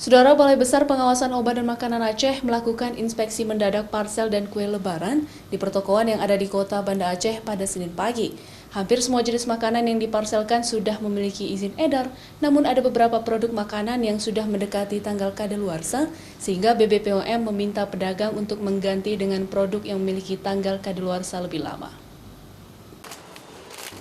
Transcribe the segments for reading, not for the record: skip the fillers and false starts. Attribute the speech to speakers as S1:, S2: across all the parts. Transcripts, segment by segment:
S1: Saudara, Balai Besar Pengawasan Obat dan Makanan Aceh melakukan inspeksi mendadak parsel dan kue lebaran di pertokoan yang ada di kota Banda Aceh pada Senin pagi. Hampir semua jenis makanan yang diparselkan sudah memiliki izin edar, namun ada beberapa produk makanan yang sudah mendekati tanggal kadaluarsa, sehingga BBPOM meminta pedagang untuk mengganti dengan produk yang memiliki tanggal kadaluarsa lebih lama.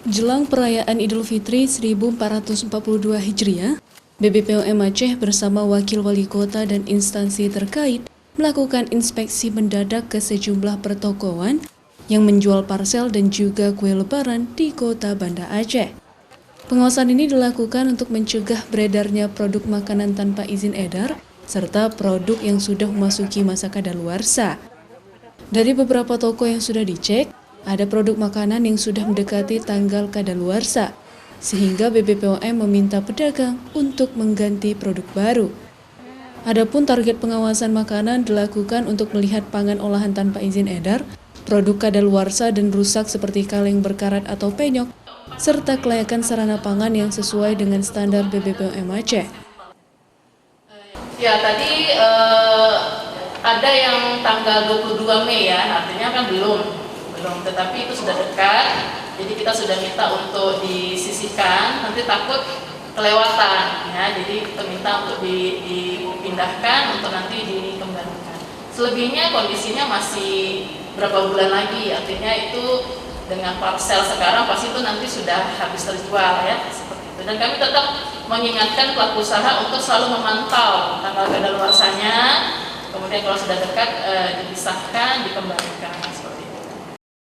S1: Jelang perayaan Idul Fitri 1442 Hijriah, BBPOM Aceh bersama Wakil Wali Kota dan instansi terkait melakukan inspeksi mendadak ke sejumlah pertokoan yang menjual parsel dan juga kue lebaran di kota Banda Aceh. Pengawasan ini dilakukan untuk mencegah beredarnya produk makanan tanpa izin edar serta produk yang sudah memasuki masa kadaluarsa. Dari beberapa toko yang sudah dicek, ada produk makanan yang sudah mendekati tanggal kadaluarsa, sehingga BBPOM meminta pedagang untuk mengganti produk baru. Adapun target pengawasan makanan dilakukan untuk melihat pangan olahan tanpa izin edar, produk kadaluarsa dan rusak seperti kaleng berkarat atau penyok, serta kelayakan sarana pangan yang sesuai dengan standar BBPOM Aceh.
S2: Ya, tadi ada yang tanggal 22 Mei ya, artinya kan belum, tetapi itu sudah dekat. Jadi kita sudah minta untuk disisihkan, nanti takut kelewatan ya. Jadi kita minta untuk dipindahkan untuk nanti dikembalikan. Selebihnya kondisinya masih berapa bulan lagi, artinya itu dengan parsel sekarang pasti itu nanti sudah habis terjual ya, seperti itu. Dan kami tetap mengingatkan pelaku usaha untuk selalu memantau tanggal kadaluarsanya, kemudian kalau sudah dekat dipisahkan, dikembalikan.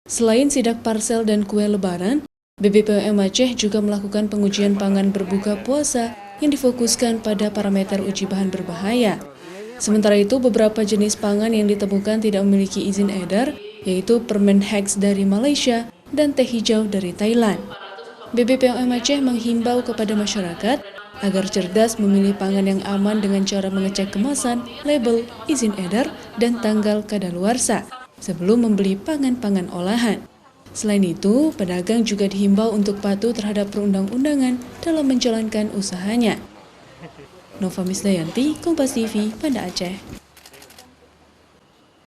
S1: Selain sidak parsel dan kue lebaran, BBPOM Aceh juga melakukan pengujian pangan berbuka puasa yang difokuskan pada parameter uji bahan berbahaya. Sementara itu, beberapa jenis pangan yang ditemukan tidak memiliki izin edar, yaitu permen Hex dari Malaysia dan teh hijau dari Thailand. BBPOM Aceh menghimbau kepada masyarakat agar cerdas memilih pangan yang aman dengan cara mengecek kemasan, label, izin edar, dan tanggal kadaluarsa sebelum membeli pangan-pangan olahan. Selain itu, pedagang juga dihimbau untuk patuh terhadap perundang-undangan dalam menjalankan usahanya. Nova Misdayanti, Kompas TV, Banda Aceh.